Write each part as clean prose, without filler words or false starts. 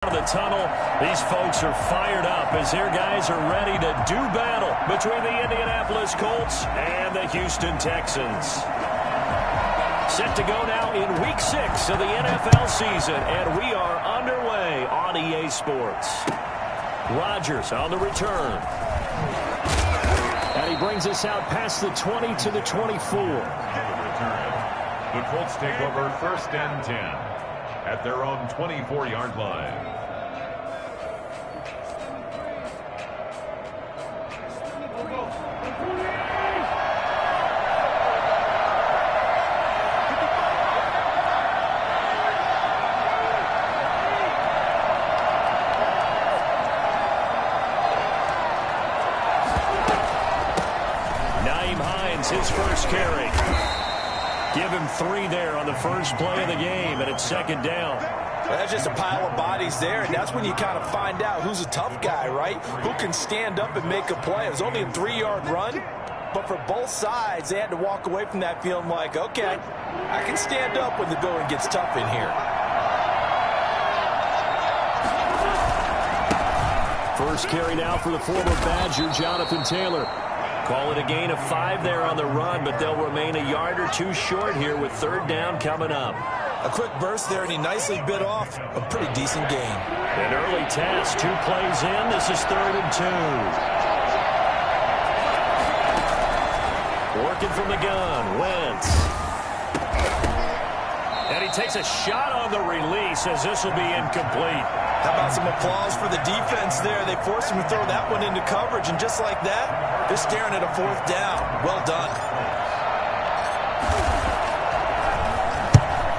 Out of the tunnel, these folks are fired up as their guys are ready to do battle between the Indianapolis Colts and the Houston Texans. Set to go now in Week 6 of the NFL season, and we are underway on EA Sports. Rodgers on the return. And he brings us out past the 20 to the 24. The Colts take over 1st and 10 at their own 24-yard line. His first carry. Give him 3 there on the first play of the game, and it's 2nd down. Well, that's just a pile of bodies there, and that's when you kind of find out who's a tough guy, right? Who can stand up and make a play. It was only a 3-yard run, but for both sides, they had to walk away from that feeling like, okay, I can stand up when the going gets tough in here. First carry now for the former Badger, Jonathan Taylor. Call it a gain of 5 there on the run, but they'll remain a yard or 2 short here with 3rd down coming up. A quick burst there, and he nicely bit off a pretty decent gain. An early test, 2 plays in. This is 3rd and 2. Working from the gun, Wentz. And he takes a shot on the release as this will be incomplete. How about some applause for the defense there? They forced him to throw that one into coverage, and just like that, they're staring at a 4th down. Well done.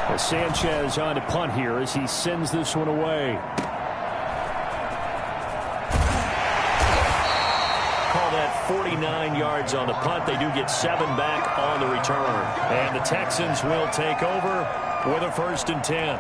Well, Sanchez on to punt here as he sends this one away. Call that 49 yards on the punt. They do get 7 back on the return. And the Texans will take over with a 1st and 10.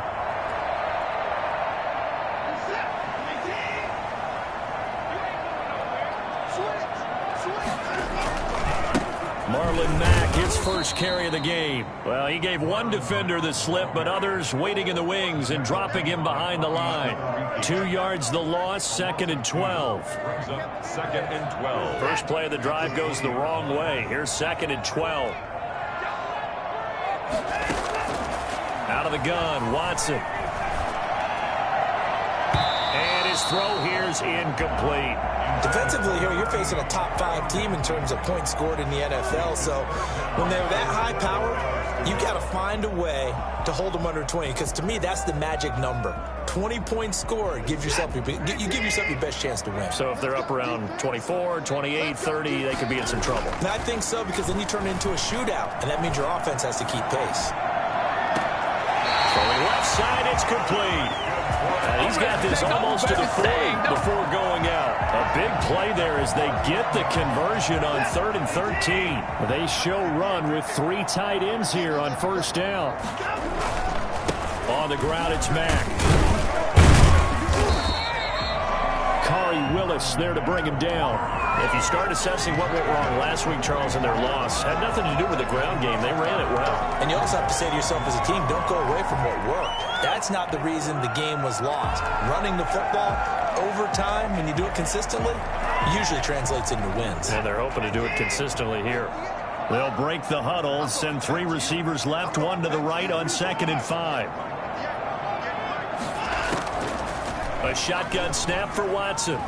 Marlon Mack, his first carry of the game. Well, he gave one defender the slip, but others waiting in the wings and dropping him behind the line. 2 yards the loss, 2nd and 12. 2nd and 12. First play of the drive goes the wrong way. Here's 2nd and 12. Out of the gun, Watson. And his throw here is incomplete. Defensively here, you're facing a top 5 team in terms of points scored in the NFL. So when they're that high power, you got to find a way to hold them under 20. Because to me, that's the magic number. 20 points scored, you give yourself your best chance to win. So if they're up around 24, 28, 30, they could be in some trouble. And I think so, because then you turn it into a shootout, and that means your offense has to keep pace. Throwing left side, it's complete. And he's got this almost to the 40 before going out. A big play there as they get the conversion on 3rd and 13. They show run with 3 tight ends here on 1st down. On the ground, it's Mack. Khari Willis there to bring him down. If you start assessing what went wrong last week, Charles, in their loss, had nothing to do with the ground game. They ran it well. And you also have to say to yourself as a team, don't go away from what worked. That's not the reason the game was lost. Running the football over time, when you do it consistently, usually translates into wins. And they're hoping to do it consistently here. They'll break the huddle, send 3 receivers left, 1 to the right on 2nd and 5. A shotgun snap for Watson.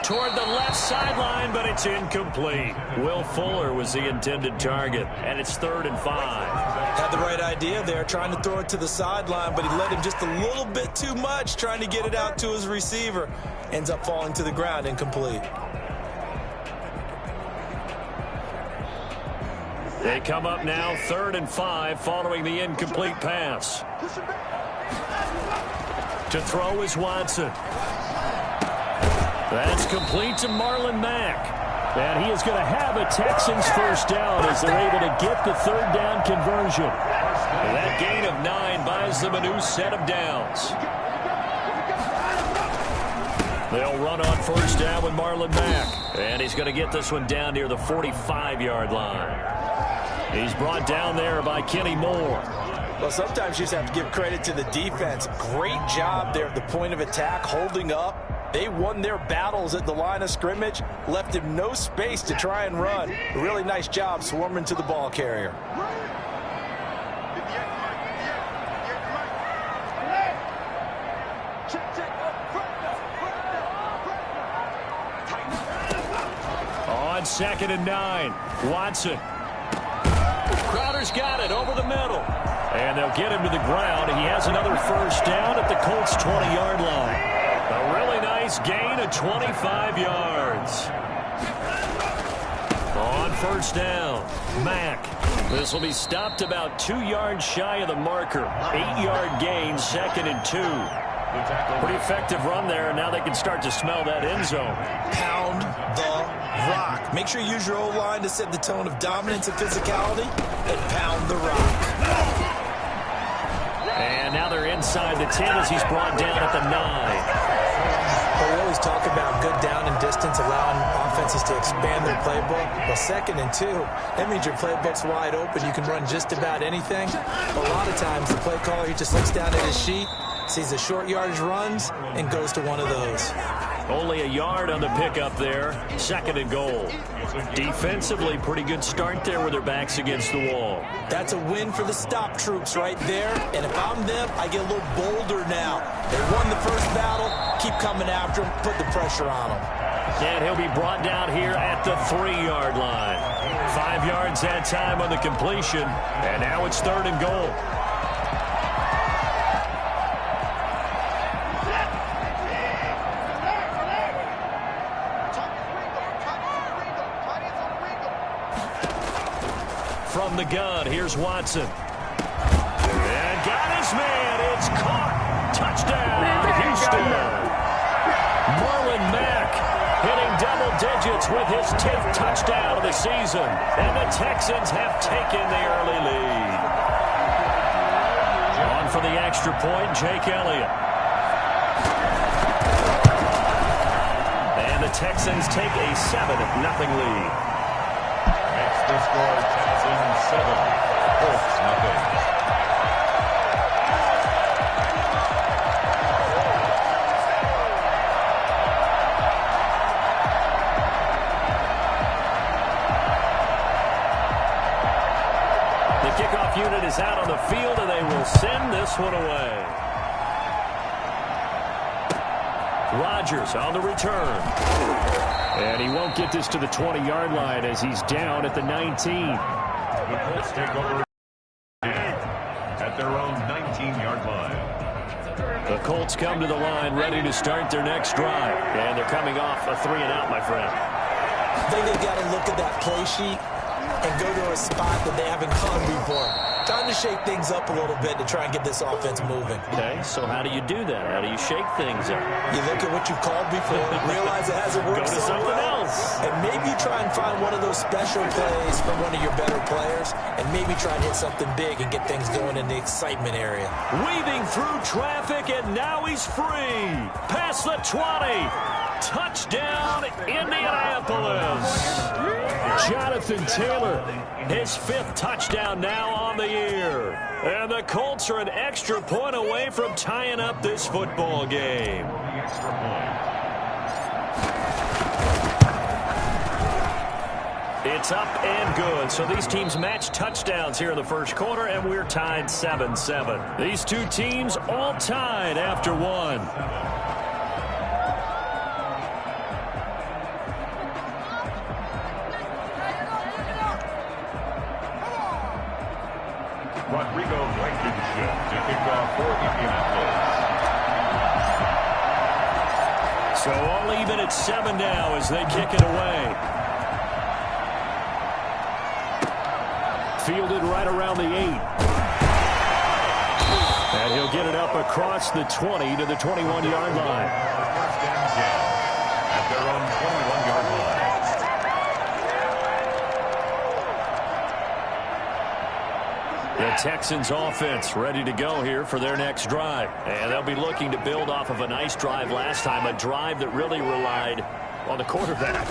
Toward the left sideline, but it's incomplete. Will Fuller was the intended target, and it's 3rd and 5. Had the right idea there, trying to throw it to the sideline, but he let him just a little bit too much, trying to get it out to his receiver. Ends up falling to the ground, incomplete. They come up now, 3rd and 5, following the incomplete pass. To throw is Watson. That's complete to Marlon Mack. And he is going to have a Texans 1st down as they're able to get the 3rd down conversion. And that gain of 9 buys them a new set of downs. They'll run on 1st down with Marlon Mack. And he's going to get this one down near the 45-yard line. He's brought down there by Kenny Moore. Well, sometimes you just have to give credit to the defense. Great job there at the point of attack, holding up. They won their battles at the line of scrimmage, left him no space to try and run. A really nice job swarming to the ball carrier. On 2nd and 9, Watson. Crowder's got it over the middle. And they'll get him to the ground. He has another first down at the Colts' 20-yard line. A really nice gain of 25 yards. On first down, Mack. This will be stopped about 2 yards shy of the marker. 8-yard gain, 2nd and 2. Pretty effective run there, and now they can start to smell that end zone. Pound the rock. Make sure you use your O-line to set the tone of dominance and physicality, and pound the rock. And now they're inside the 10 as he's brought down at the 9. Well, we always talk about good down and distance, allowing offenses to expand their playbook. Well, 2nd and 2, that means your playbook's wide open. You can run just about anything. A lot of times, the play caller, he just looks down at his sheet, sees the short yardage runs, and goes to one of those. Only a yard on the pickup there. 2nd and goal. Defensively, pretty good start there with their backs against the wall. That's a win for the stop troops right there. And if I'm them, I get a little bolder now. They won the first battle. Keep coming after them. Put the pressure on them. And he'll be brought down here at the 3-yard line. 5 yards that time on the completion. And now it's 3rd and goal. From the gun, here's Watson. And got his man. It's caught. Touchdown, Houston. Marlon Mack hitting double digits with his 10th touchdown of the season. And the Texans have taken the early lead. On for the extra point, Jake Elliott. And the Texans take a 7-0 lead. Extra score, Texans 7, Colts nothing. The kickoff unit is out on the field, and they will send this one away. Rodgers on the return. And he won't get this to the 20-yard line as he's down at the 19. The Colts take over at their own 19-yard line. The Colts come to the line ready to start their next drive. And they're coming off a 3-and-out, my friend. I think they've got to look at that play sheet and go to a spot that they haven't gone before. Time to shake things up a little bit to try and get this offense moving. Okay, so how do you do that? How do you shake things up? You look at what you've called before, realize it hasn't worked Go to so something well, else. and maybe try and find one of those special plays from one of your better players, and maybe try and hit something big and get things going in the excitement area. Weaving through traffic, and now he's free. Past the 20. Touchdown, Indianapolis. Jonathan Taylor, his 5th touchdown now on the year. And the Colts are an extra point away from tying up this football game. The extra point. It's up and good. So these teams match touchdowns here in the first quarter, and we're tied 7-7. These two teams all tied after one. Rodrigo Blankenship to kick off for Indianapolis. So all even at 7 now as they kick it away. Fielded right around the 8. And he'll get it up across the 20 to the 21-yard line. First and 10 at their own 21-yard line. The Texans offense ready to go here for their next drive. And they'll be looking to build off of a nice drive last time, a drive that really relied on the quarterback.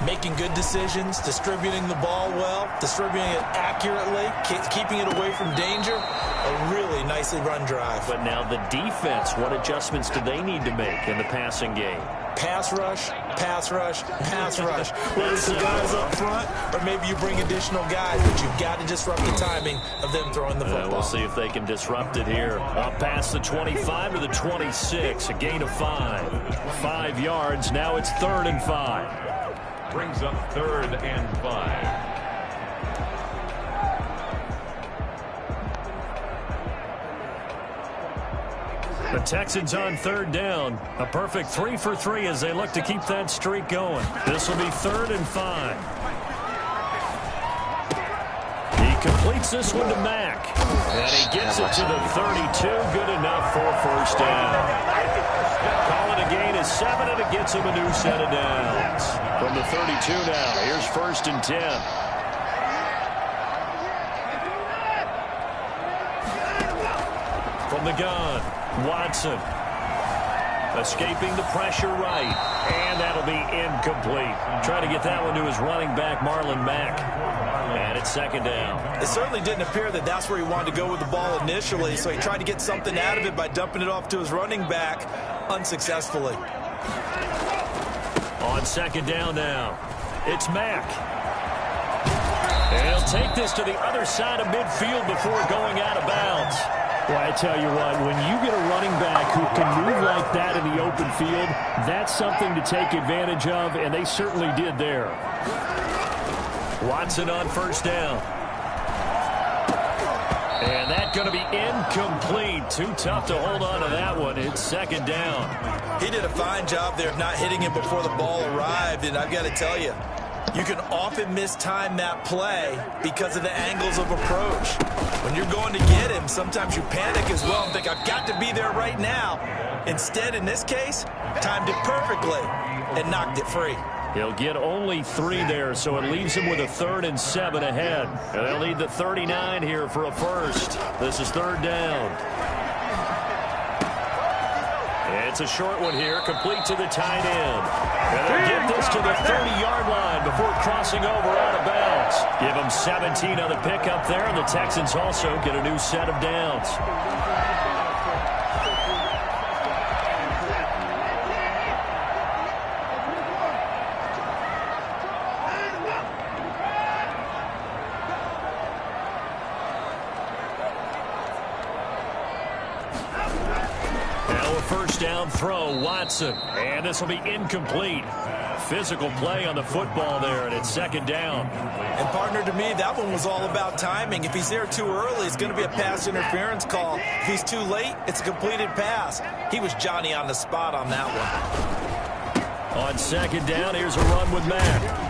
making good decisions, distributing the ball well, distributing it accurately, keeping it away from danger. A really nicely run drive. But now the defense, what adjustments do they need to make in the passing game? Pass rush, pass rush, pass rush. Whether it's the guys up front or maybe you bring additional guys, but you've got to disrupt the timing of them throwing the football. We'll see if they can disrupt it here. Up past the 25 to the 26, a gain of 5. 5 yards, now it's 3rd and 5. Brings up 3rd and 5. The Texans on 3rd down. A perfect 3 for 3 as they look to keep that streak going. This will be 3rd and 5. He completes this one to Mack. And he gets it to the 32. Good enough for 1st down. Call it a gain of 7, and it gets him a new set of downs. From the 32 now, here's 1st and 10. From the gun, Watson. Escaping the pressure right. And that'll be incomplete. Trying to get that one to his running back, Marlon Mack. And it's 2nd down. It certainly didn't appear that that's where he wanted to go with the ball initially, so he tried to get something out of it by dumping it off to his running back unsuccessfully. On 2nd down now, it's Mack. And he'll take this to the other side of midfield before going out of bounds. Well, I tell you what, when you get a running back who can move like that in the open field, that's something to take advantage of, and they certainly did there. Watson on 1st down. And that's going to be incomplete. Too tough to hold on to that one. It's 2nd down. He did a fine job there of not hitting it before the ball arrived, and I've got to tell you, you can often mistime that play because of the angles of approach. When you're going to get him, sometimes you panic as well and think, I've got to be there right now. Instead, in this case, timed it perfectly and knocked it free. He'll get only 3 there, so it leaves him with a 3rd and 7 ahead. And they'll need the 39 here for a first. This is 3rd down. It's a short one here, complete to the tight end. And they'll get this to the 30-yard line before crossing over out of bounds. Give them 17 on the pickup there, and the Texans also get a new set of downs. Down throw, Watson, and this will be incomplete. Physical play on the football there, and it's 2nd down. And partner, to me, that one was all about timing. If he's there too early, it's going to be a pass interference call. If he's too late, it's a completed pass. He was Johnny on the spot on that one. On 2nd down, here's a run with Mack.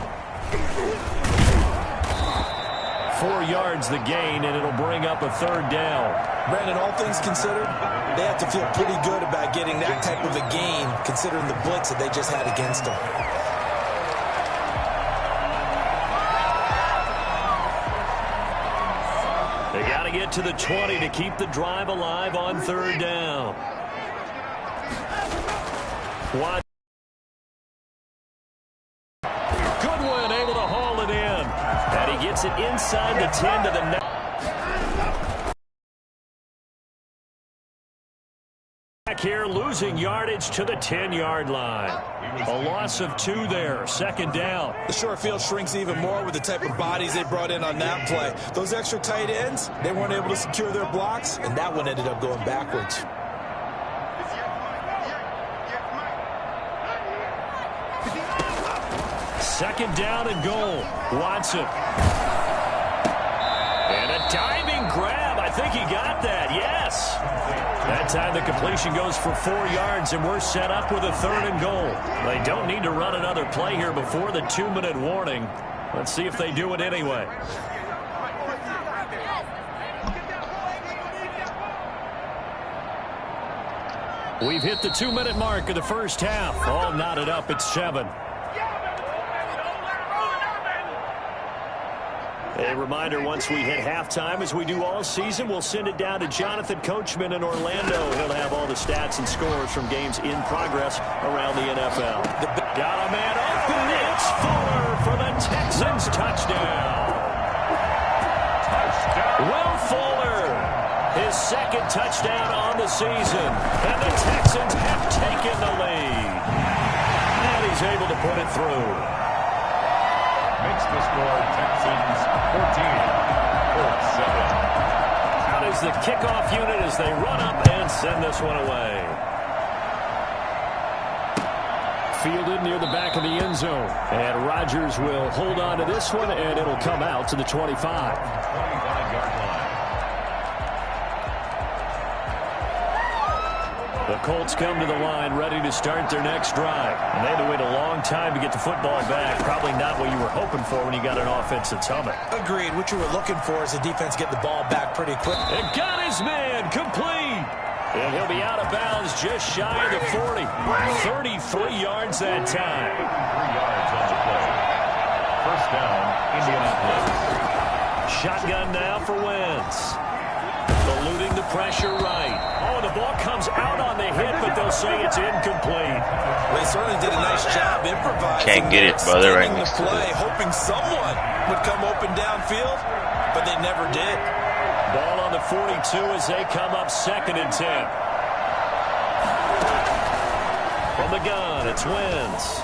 4 yards the gain, and it'll bring up a 3rd down. Brandon, all things considered, they have to feel pretty good about getting that type of a gain, considering the blitz that they just had against them. They got to get to the 20 to keep the drive alive on 3rd down. Goodwin able to haul it in. And he gets it inside the 10 to the 9. Here, losing yardage to the 10-yard line. A loss of 2 there, 2nd down. The short field shrinks even more with the type of bodies they brought in on that play. Those extra tight ends, they weren't able to secure their blocks, and that one ended up going backwards. Second down and goal. Watson. And a diving grab. I think he got that, yes. That time the completion goes for 4 yards, and we're set up with a 3rd and goal. They don't need to run another play here before the 2-minute warning. Let's see if they do it anyway. We've hit the 2-minute mark of the first half. All knotted up at 7. A reminder, once we hit halftime, as we do all season, we'll send it down to Jonathan Coachman in Orlando. He'll have all the stats and scores from games in progress around the NFL. Got a man open. It's Fuller for the Texans. Touchdown. Will Fuller, his second touchdown on the season. And the Texans have taken the lead. And he's able to put it through. Makes the score Texans 14, Colts 7. Out is the kickoff unit as they run up and send this one away. Fielded near the back of the end zone. And Rodgers will hold on to this one, and it'll come out to the 25. 25-yard line. The Colts come to the line ready to start their next drive. And they had to wait a long time to get the football back. Probably not what you were hoping for when you got an offense that's humming. Agreed. What you were looking for is the defense get the ball back pretty quick. And got his man complete. And he'll be out of bounds just shy of the 40. 33 yards that time. 3 yards on the play. First down, Indianapolis. Shotgun now for Wentz. Eluding the pressure right. Oh, the ball comes out on the hit, but they'll say it's incomplete. They certainly did a nice job improvising. Can't get it, brother, right next to play, it. hoping someone would come open downfield, but they never did. Ball on the 42 as they come up 2nd and 10. From the gun, it's Wentz.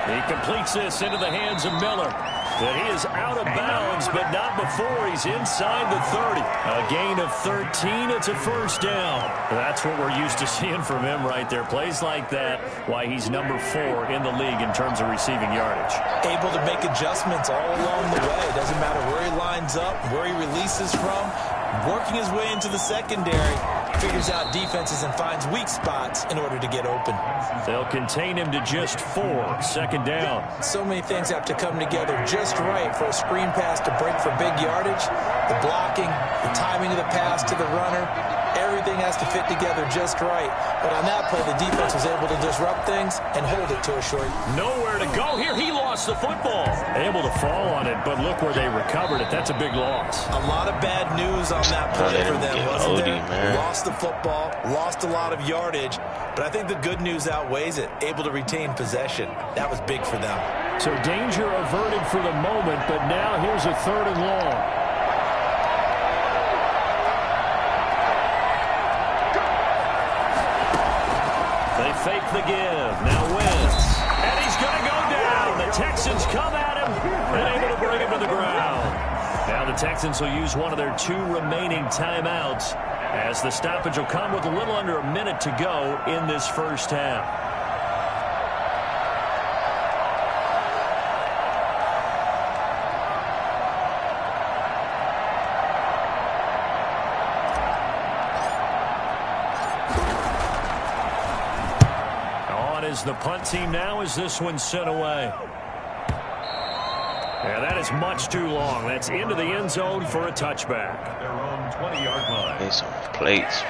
He completes this into the hands of Miller. And he is out of bounds, but not before he's inside the 30. A gain of 13. It's a first down. That's what we're used to seeing from him right there. Plays like that, why he's number 4 in the league in terms of receiving yardage. Able to make adjustments all along the way. Doesn't matter where he lines up, where he releases from. Working his way into the secondary. Figures out defenses and finds weak spots in order to get open. They'll contain him to just 4. 2nd down. So many things have to come together just right for a screen pass to break for big yardage. The blocking, the timing of the pass to the runner, everything has to fit together just right. But on that play, the defense was able to disrupt things and hold it to a short. Nowhere to go here. He lost the football. Able to fall on it, but look where they recovered it. That's a big loss. A lot of bad news on that play for them, wasn't there? Man. Lost the football, lost a lot of yardage, but I think the good news outweighs it. Able to retain possession. That was big for them. So danger averted for the moment, but now here's a 3rd and long. They fake the give. Now Wentz. And he's going to go down. The Texans come at him and able to bring him to the ground. Now the Texans will use one of their 2 remaining timeouts as the stoppage will come with a little under a minute to go in this first half. The punt team now as this one's sent away. Yeah, that is much too long. That's into the end zone for a touchback. Their own 20-yard line. Need some plates.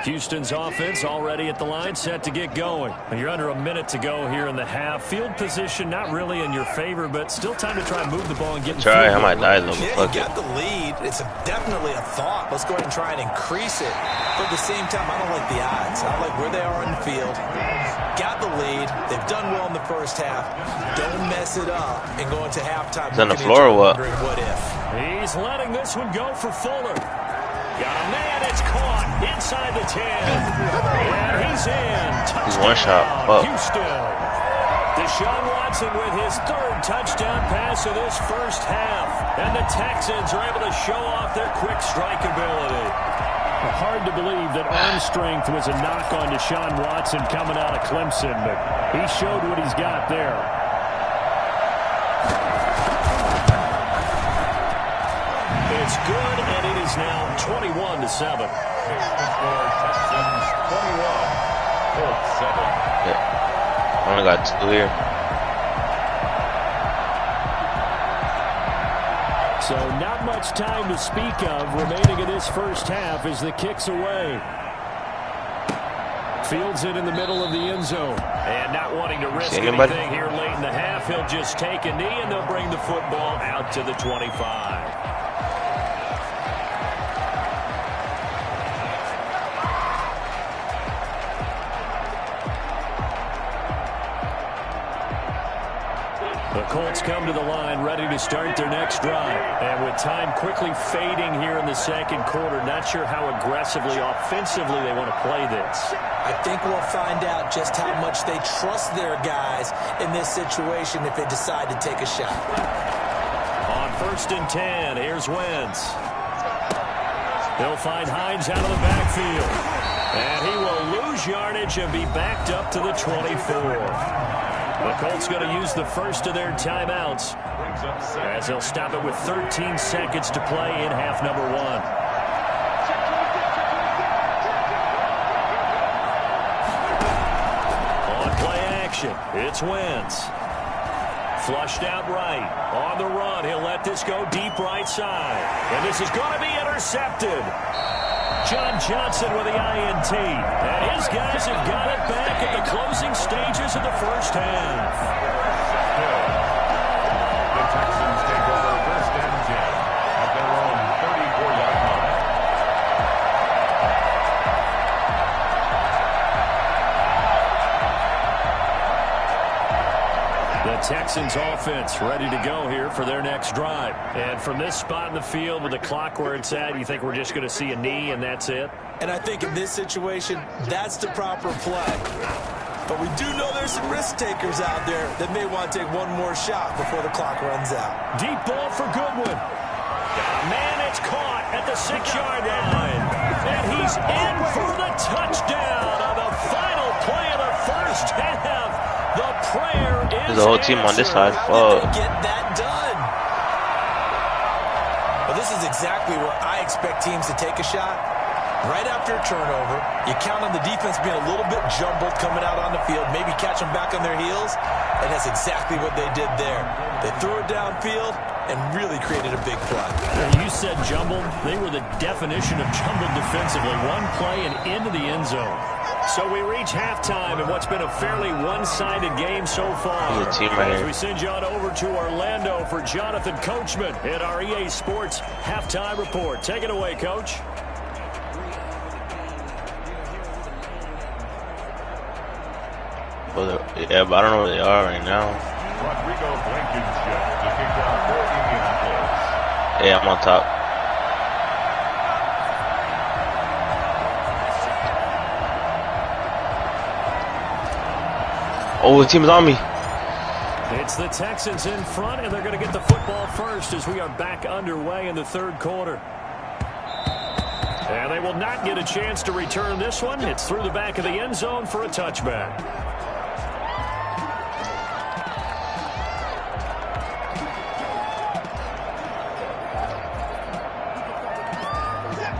Houston's offense already at the line, set to get going. You're under a minute to go here in the half. Field position not really in your favor, but still time to try and move the ball and get in Try, field I might goal die a range. little. Yeah, you got the lead. It's definitely a thought. Let's go ahead and try and increase it. But at the same time, I don't like the odds. I like where they are in the field. Got the lead. They've done well in the first half. Don't mess it up and go into halftime. He's on the floor or what? What if? He's letting this one go for Fuller. Got a man, it's caught inside the 10. And he's in. Touchdown, He's one shot. Up. Houston. Deshaun Watson with his 3rd touchdown pass of this first half. And the Texans are able to show off their quick strike ability. Hard to believe that arm strength was a knock on Deshaun Watson coming out of Clemson, but he showed what he's got there. It's good, and it is now 21-7. Texans 21, Colts 7. Yeah. Only got 2 here. So not much time to speak of remaining in this first half as the kick's away. Fields it in the middle of the end zone. And not wanting to risk anything here late in the half, he'll just take a knee and they'll bring the football out to the 25. The Colts come to the line ready to start their next drive. And with time quickly fading here in the second quarter, not sure how aggressively, offensively they want to play this. I think we'll find out just how much they trust their guys in this situation if they decide to take a shot. On 1st and 10, here's Wentz. He'll find Hines out of the backfield. And he will lose yardage and be backed up to the 24. The Colts going to use the first of their timeouts as they'll stop it with 13 seconds to play in half number 1. On play action, it's Wentz. Flushed out right. On the run, he'll let this go deep right side. And this is going to be intercepted. John Johnson with the INT. And his guys have got it back at the closing stages of the first half. The Texans take over 1st and 10 at their own 34-yard line. The Texans offense ready to go here for their next drive. And from this spot in the field with the clock where it's at, you think we're just going to see a knee and that's it? And I think in this situation, that's the proper play. But we do know there's some risk takers out there that may want to take one more shot before the clock runs out. Deep ball for Goodwin. Man, it's caught at the 6-yard line. And he's in for the touchdown on the final play of the first half. The prayer is There's a whole team on this side. How did they get that done? Well, this is exactly where I expect teams to take a shot. Right after a turnover, you count on the defense being a little bit jumbled coming out on the field, maybe catch them back on their heels, and that's exactly what they did there. They threw it downfield and really created a big play. You said jumbled. They were the definition of jumbled defensively. One play and into the end zone. So we reach halftime in what's been a fairly one-sided game so far. There's a team right As here. we send you on over to Orlando for Jonathan Coachman at our EA Sports Halftime Report. Take it away, Coach. Well, yeah, but I don't know where they are right now. Rodrigo Blankenship to kick off for Indianapolis. Yeah, I'm on top. Oh, the team is on me. It's the Texans in front, and they're going to get the football first as we are back underway in the third quarter. And they will not get a chance to return this one. It's through the back of the end zone for a touchback.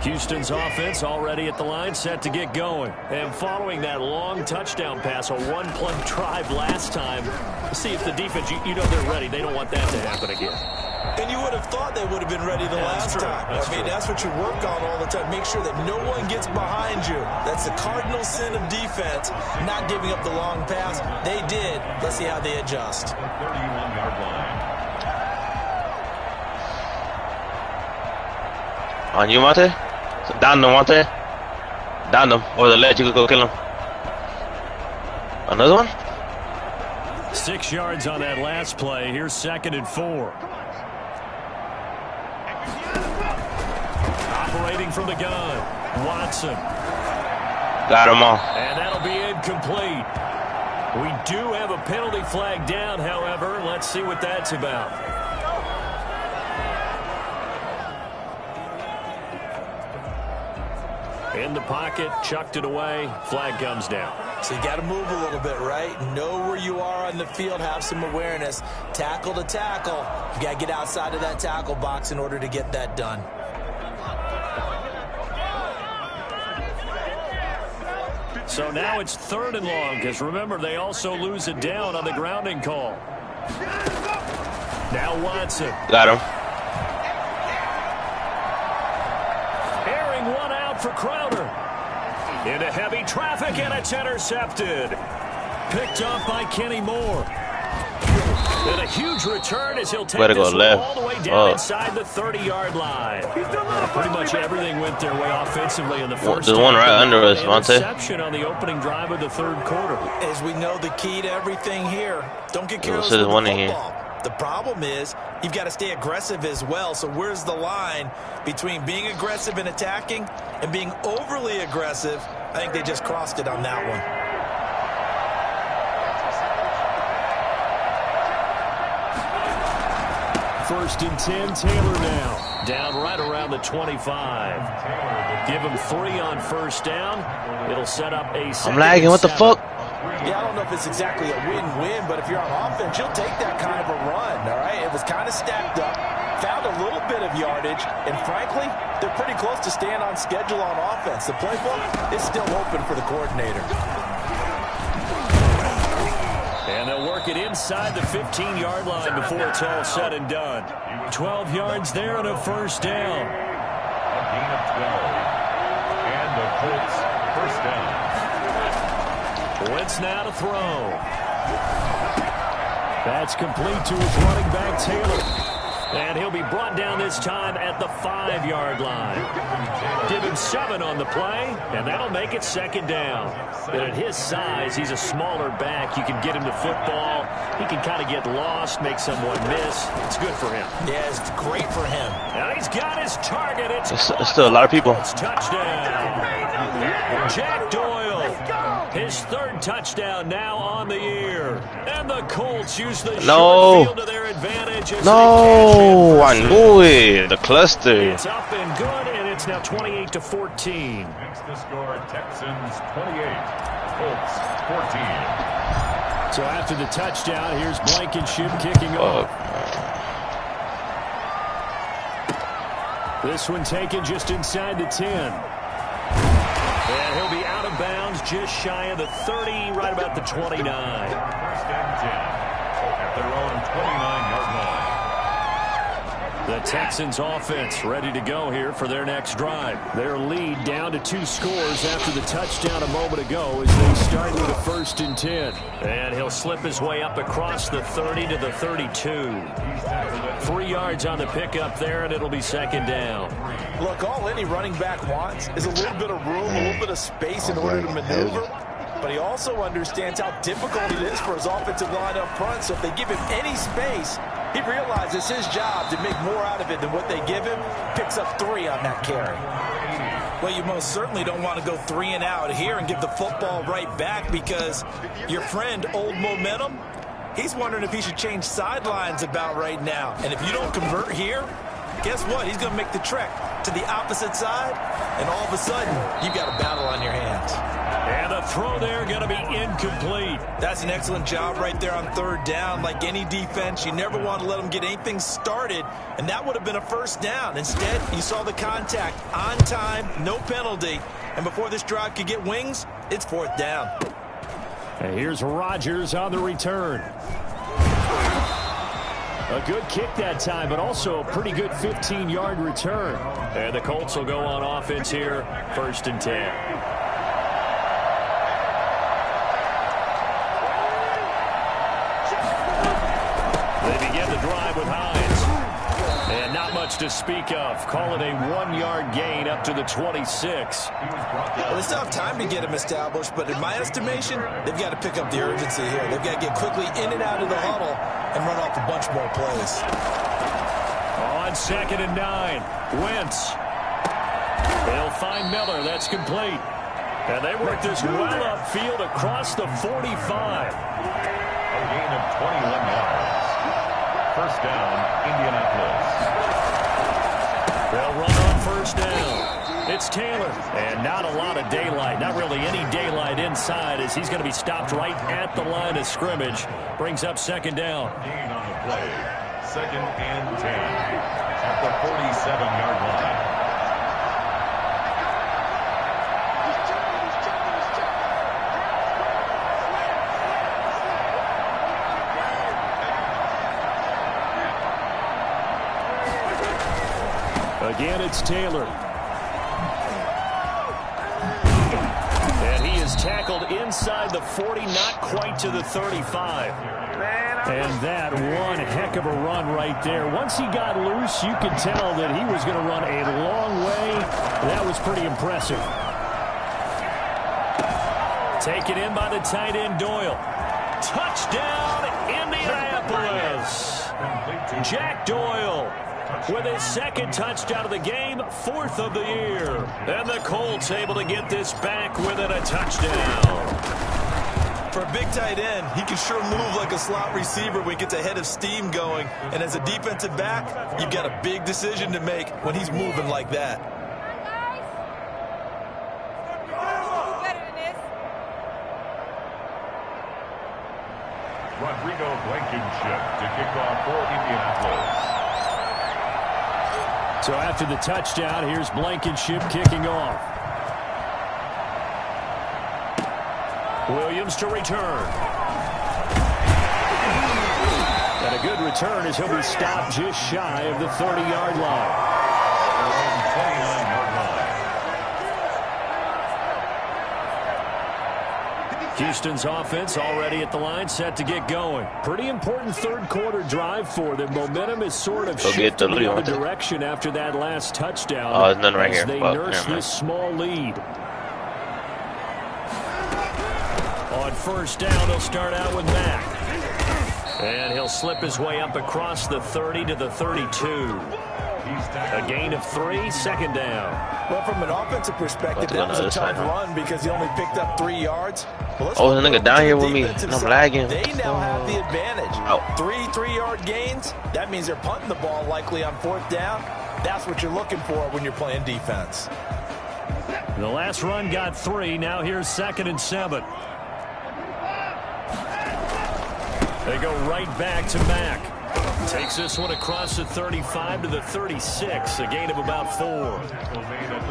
Houston's offense already at the line, set to get going. And following that long touchdown pass, a one-play drive last time, see if the defense, you know they're ready. They don't want that to happen again. And you would have thought they would have been ready the last time. That's what you work on all the time. Make sure that no one gets behind you. That's the cardinal sin of defense, not giving up the long pass. They did. Let's see how they adjust. 31-yard line. On you, Monte? Down them, Monte. Down them. Or the ledge, you could go kill him. Another one? 6 yards on that last play. Here's 2nd and 4. Operating from the gun, Watson. Got them all. And that'll be incomplete. We do have a penalty flag down, however. Let's see what that's about. In the pocket, chucked it away, flag comes down. So you got to move a little bit, right? Know where you are on the field, have some awareness. Tackle to tackle. You got to get outside of that tackle box in order to get that done. So now it's 3rd and long, because remember, they also lose it down on the grounding call. Now Watson. Got him. for Crowder. Into heavy traffic, and it's intercepted. Picked up by Kenny Moore. And a huge return as he'll take this one all the way down inside the 30-yard line. Pretty much everything went their way offensively in the first. There's one right under us, Vontae. Interception on the opening drive of the third quarter. As we know, the key to everything here, don't get careless there's with the one in football. here. The problem is you've got to stay aggressive as well. So where's the line between being aggressive and attacking and being overly aggressive? I think they just crossed it on that one. First and 10, Taylor now. Down right around the 25. Give him 3 on first down. It'll set up a second. I'm lagging. What the fuck? Yeah, I don't know if it's exactly a win-win, but if you're on offense, you'll take that kind of a run, all right? It was kind of stacked up, found a little bit of yardage, and frankly, they're pretty close to staying on schedule on offense. The playbook is still open for the coordinator. And they'll work it inside the 15-yard line before it's all said and done. 12 yards there and a first down. A gain of 12. And the Colts first down. Wentz now to throw. That's complete to his running back, Taylor. And he'll be brought down this time at the 5-yard line. Give him 7 on the play, and that'll make it second down. And at his size, he's a smaller back. You can get him to football. He can kind of get lost, make someone miss. It's good for him. Yeah, it's great for him. Now he's got his target. It's still a lot of people. It's touchdown. Jack Doyle. His 3rd touchdown now on the year. And the Colts use the short field to their advantage. No, I knew it. The cluster. It's up and good, and it's now 28-14. Makes the score Texans 28, Colts 14. So after the touchdown, here's Blankenship kicking off. This one taken just inside the 10. And he'll be out of bounds just shy of the 30, right about the 29. First and 10 at their own 29-yard line. The Texans offense ready to go here for their next drive. Their lead down to 2 scores after the touchdown a moment ago as they start with a 1st and 10. And he'll slip his way up across the 30 to the 32. 3 yards on the pickup there, and it'll be second down. Look, all any running back wants is a little bit of room, a little bit of space in order to maneuver. But he also understands how difficult it is for his offensive line up front. So if they give him any space, he realizes his job to make more out of it than what they give him. Picks up 3 on that carry. Well, you most certainly don't want to go 3 and out here and give the football right back, because your friend, Old Momentum, he's wondering if he should change sidelines about right now. And if you don't convert here, guess what? He's going to make the trek to the opposite side, and all of a sudden, you've got a battle on your hands. And the throw there going to be incomplete. That's an excellent job right there on 3rd down. Like any defense, you never want to let them get anything started, and that would have been a first down. Instead, you saw the contact on time, no penalty, and before this drive could get wings, it's 4th down. And here's Rodgers on the return. A good kick that time, but also a pretty good 15-yard return. And the Colts will go on offense here, 1st and 10. They begin the drive with Hines. And not much to speak of. Call it a 1-yard gain up to the 26. Well, they still have time to get him established, but in my estimation, they've got to pick up the urgency here. They've got to get quickly in and out of the huddle and run off a bunch more plays. On 2nd and 9, Wentz. They'll find Miller. That's complete. And they work this well upfield across the 45. A gain of 21 yards. First down, Indianapolis. They'll run on 1st down. It's Taylor. And not a lot of daylight. Not really any daylight inside, as he's going to be stopped right at the line of scrimmage. Brings up 2nd down. Gain on the play. 2nd and 10 at the 47-yard line. Again, it's Taylor. tackled inside the 40, not quite to the 35. And that one heck of a run right there. Once he got loose, you could tell that he was going to run a long way. That was pretty impressive. Taken in by the tight end, Doyle. Touchdown, Indianapolis. Jack Doyle with his second touchdown of the game, 4th of the year. And the Colts able to get this back within a touchdown. For a big tight end, he can sure move like a slot receiver when he gets a head of steam going. And as a defensive back, you've got a big decision to make when he's moving like that. Rodrigo Blankenship to kick off for Indianapolis. So after the touchdown, here's Blankenship kicking off. Williams to return. And a good return as he'll be stopped just shy of the 30-yard line. 29-yard line. Houston's offense already at the line, set to get going. Pretty important third-quarter drive for them. Momentum is sort of shifted in the other direction after that last touchdown. Oh, there's none right here. They nurse this small lead. On first down, they'll start out with Mack. And he'll slip his way up across the 30 to the 32. A gain of 3, second down. Well, from an offensive perspective, that was a tough run because he only picked up 3 yards. Well, oh, the nigga down here with me, and I'm lagging. They now have the advantage. Oh. 3 3-yard gains. That means they're punting the ball likely on 4th down. That's what you're looking for when you're playing defense. The last run got 3. Now here's 2nd and 7. They go right back to Mack. Takes this one across the 35 to the 36, a gain of about 4.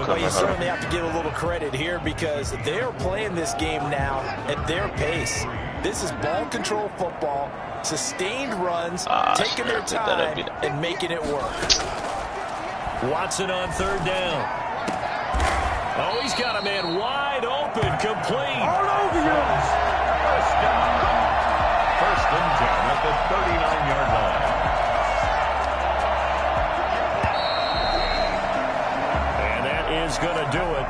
Well, you certainly have to give a little credit here because they're playing this game now at their pace. This is ball control football, sustained runs, taking their time and making it work. Watson on 3rd down. Oh, he's got a man wide open, complete. All over you. First and 10 at the 39-yard line. And that is going to do it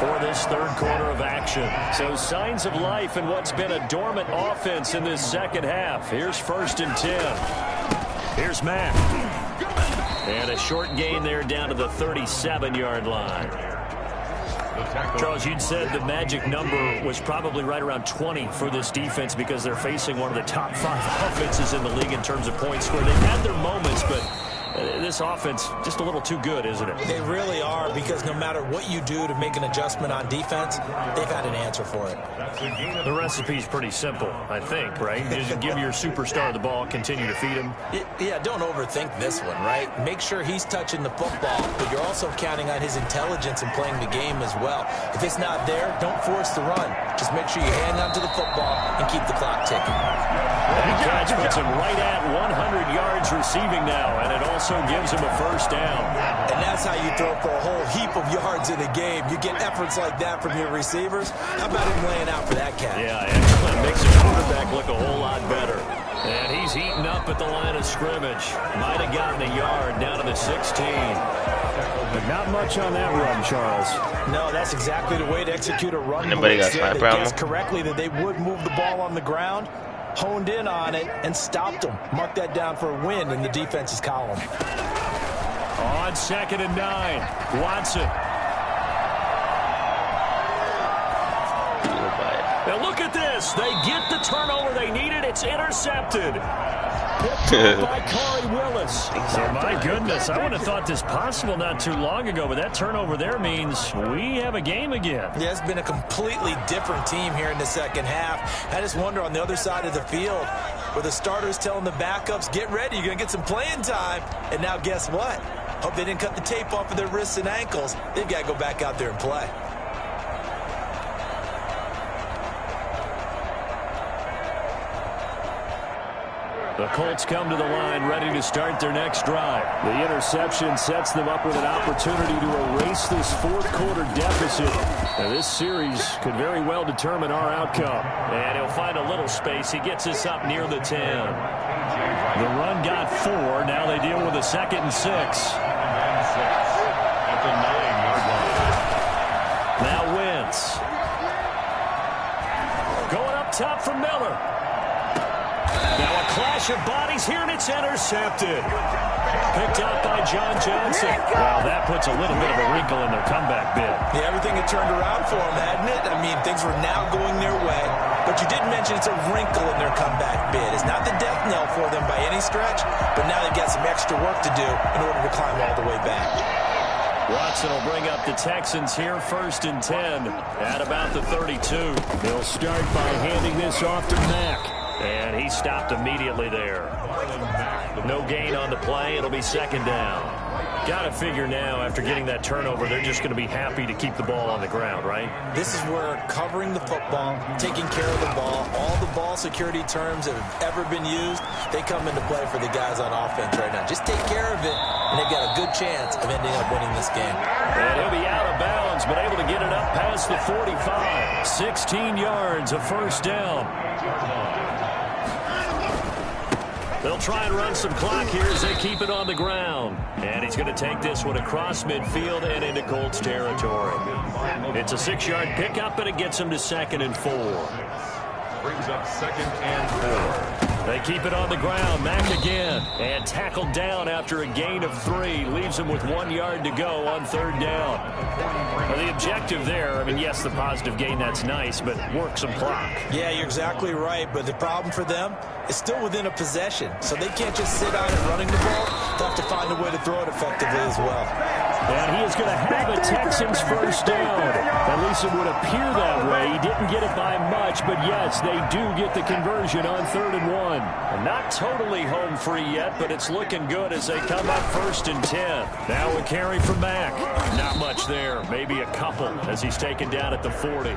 for this third quarter of action. So signs of life in what's been a dormant offense in this second half. Here's 1st and 10. Here's Mack. And a short gain there down to the 37-yard line. Charles, you'd said the magic number was probably right around 20 for this defense because they're facing one of the top 5 offenses in the league in terms of points scored. They've had their moments, but this offense just a little too good, isn't it? They really are, because no matter what you do to make an adjustment on defense, they've had an answer for it. The recipe's pretty simple, I think, right? Just give your superstar the ball, continue to feed him. Yeah, don't overthink this one, right? Make sure he's touching the football, but you're also counting on his intelligence in playing the game as well. If it's not there, don't force the run. Just make sure you hang on to the football and keep the clock ticking. That catch puts him right at 100 yards receiving now, and it also gives him a first down. And that's how you throw for a whole heap of yards in a game. You get efforts like that from your receivers. How about him laying out for that catch? Yeah, excellent. Makes the quarterback look a whole lot better. And he's heating up at the line of scrimmage. Might have gotten a yard down to the 16. But not much on that run, Charles. No, that's exactly the way to execute a run. Anybody got They guessed correctly that they would move the ball on the ground, honed in on it, and stopped them. Mark that down for a win in the defense's column. On 2nd and 9, Watson. Now look at this. They get the turnover they needed. It's intercepted. By Corey Willis. Oh, my goodness. I would have thought this possible not too long ago, but that turnover there means we have a game again. Yeah, it's been a completely different team here in the second half. I just wonder on the other side of the field, where the starters telling the backups, get ready, you're going to get some playing time. And now guess what? Hope they didn't cut the tape off of their wrists and ankles. They've got to go back out there and play. The Colts come to the line ready to start their next drive. The interception sets them up with an opportunity to erase this fourth quarter deficit Now, this series could very well determine our outcome. And he'll find a little space. He gets us up near the 10. The run got 4. Now they deal with a 2nd and 6. At the 9-yard line. Now Wentz. Going up top for Miller. Now a clash of bodies here, and it's intercepted. Picked out by John Johnson. Well, that puts a little bit of a wrinkle in their comeback bid. Yeah, everything had turned around for them, hadn't it? I mean, things were now going their way. But you did mention it's a wrinkle in their comeback bid. It's not the death knell for them by any stretch, but now they've got some extra work to do in order to climb all the way back. Watson will bring up the Texans here, 1st and 10 at about the 32. They'll start by handing this off to Mack. And he stopped immediately there. No gain on the play. It'll be 2nd down. Got to figure now, after getting that turnover, they're just going to be happy to keep the ball on the ground, right? This is where covering the football, taking care of the ball, all the ball security terms that have ever been used, they come into play for the guys on offense right now. Just take care of it, and they've got a good chance of ending up winning this game. And he'll be out of bounds, but able to get it up past the 45. 16 yards, a 1st down. They'll try and run some clock here as they keep it on the ground. And he's going to take this one across midfield and into Colts territory. It's a 6-yard pickup, and it gets him to 2nd and 4. Brings up 2nd and 4. They keep it on the ground. Mack again. And tackled down after a gain of 3. Leaves him with 1 yard to go on 3rd down. Well, the objective there, I mean, yes, the positive gain, that's nice, but work some clock. Yeah, you're exactly right. But the problem for them is still within a possession. So they can't just sit on it running the ball. They'll have to find a way to throw it effectively as well. And he is going to have a Texans 1st down. At least it would appear that way. He didn't get it by much, but yes, they do get the conversion on 3rd and 1. Not totally home free yet, but it's looking good as they come up 1st and 10. Now a carry from Mack. Not much there. Maybe a couple as he's taken down at the 40. He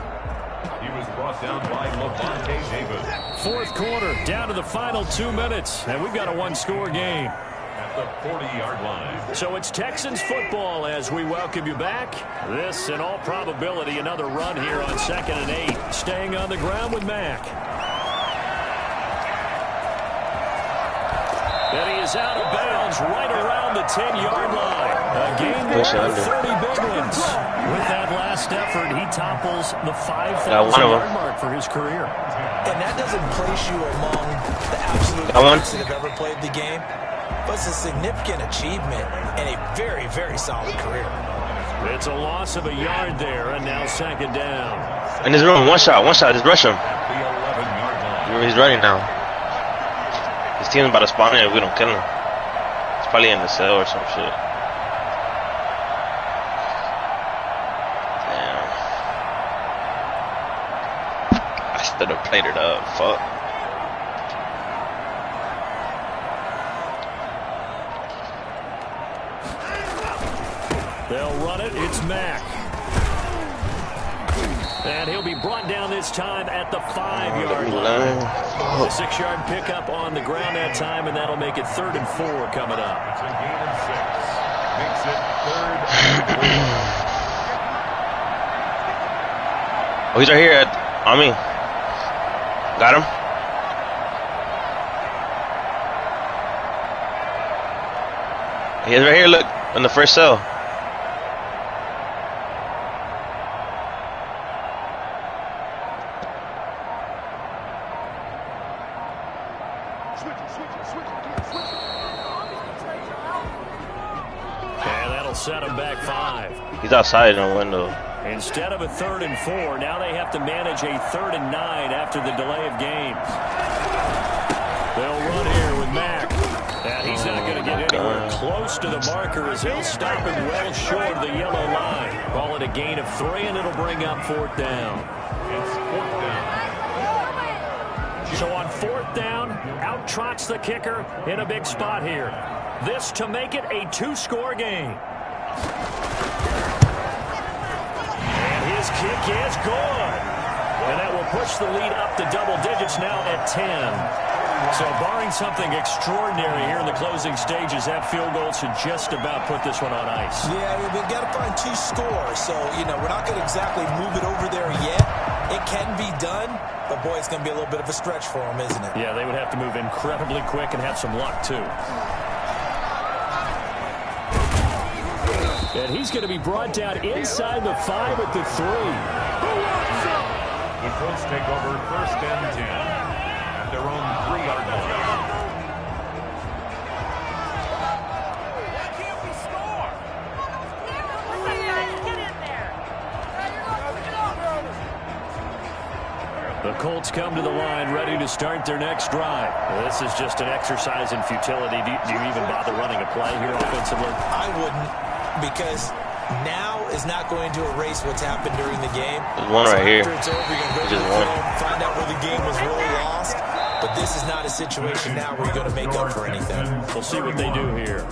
was brought down by Levante Davis. 4th quarter, down to the final 2 minutes, and we've got a 1-score game. At the 40-yard line. So it's Texans football as we welcome you back. This, in all probability, another run here on 2nd and 8. Staying on the ground with Mack. And he is out of bounds right around the 10-yard line. A game there with 30 big ones. With that last effort, he topples the 5,000-yard mark for his career. And that doesn't place you among the absolute best that have ever played the game. But it's a significant achievement and a very, very solid career. It's a loss of a yard there, and now 2nd down. In his room, one shot, just rush him. The 11-yard line. He's running now. His team's about to spawn in if we don't kill him. He's probably in the cell or some shit. Damn. I should have played it up. Fuck. They'll run it. It's Mack. And he'll be brought down this time at the 5-yard line. A 6-yard pickup on the ground that time, and that'll make it 3rd and 4 coming up. It's a gain of 6. Makes it 3rd and 4. Oh, he's right here on me. Got him. He is right here, look, in the first cell. And that'll set him back 5. He's outside in the window. Instead of a 3rd and 4, now they have to manage a 3rd and 9 after the delay of game. They'll run here with Mack. And he's not going to get anywhere close to the marker as they'll stop him well short of the yellow line. Call it a gain of 3, and it'll bring up 4th down. It's 4th down. So on 4th down, out trots the kicker in a big spot here. This to make it a 2-score game. And his kick is good. And that will push the lead up to double digits now at 10. So barring something extraordinary here in the closing stages, that field goal should just about put this one on ice. Yeah, we've got to find 2 scores. So, we're not going to exactly move it over there yet. It can be done, but, boy, it's going to be a little bit of a stretch for them, isn't it? Yeah, they would have to move incredibly quick and have some luck, too. And he's going to be brought down inside the 5 at the 3. The Colts take over 1st and 10 at their own 3-yard line. The Colts come to the line ready to start their next drive. This is just an exercise in futility. Do you even bother running a play here offensively? I wouldn't, because now is not going to erase what's happened during the game. There's one right here. After it's over, you're going to go to the film, find out where the game was really lost. But this is not a situation now where you're going to make up for anything. We'll see what they do here.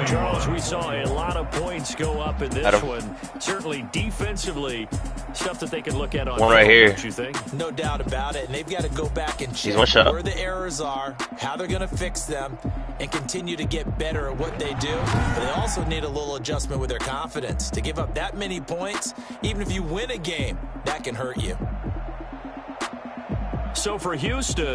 Charles, we saw a lot of points go up in this one. Certainly defensively, stuff that they can look at on one right here. Don't you think? No doubt about it. And they've got to go back and check where the errors are, how they're going to fix them, and continue to get better at what they do. But they also need a little adjustment with their confidence. To give up that many points, even if you win a game, that can hurt you. So for Houston,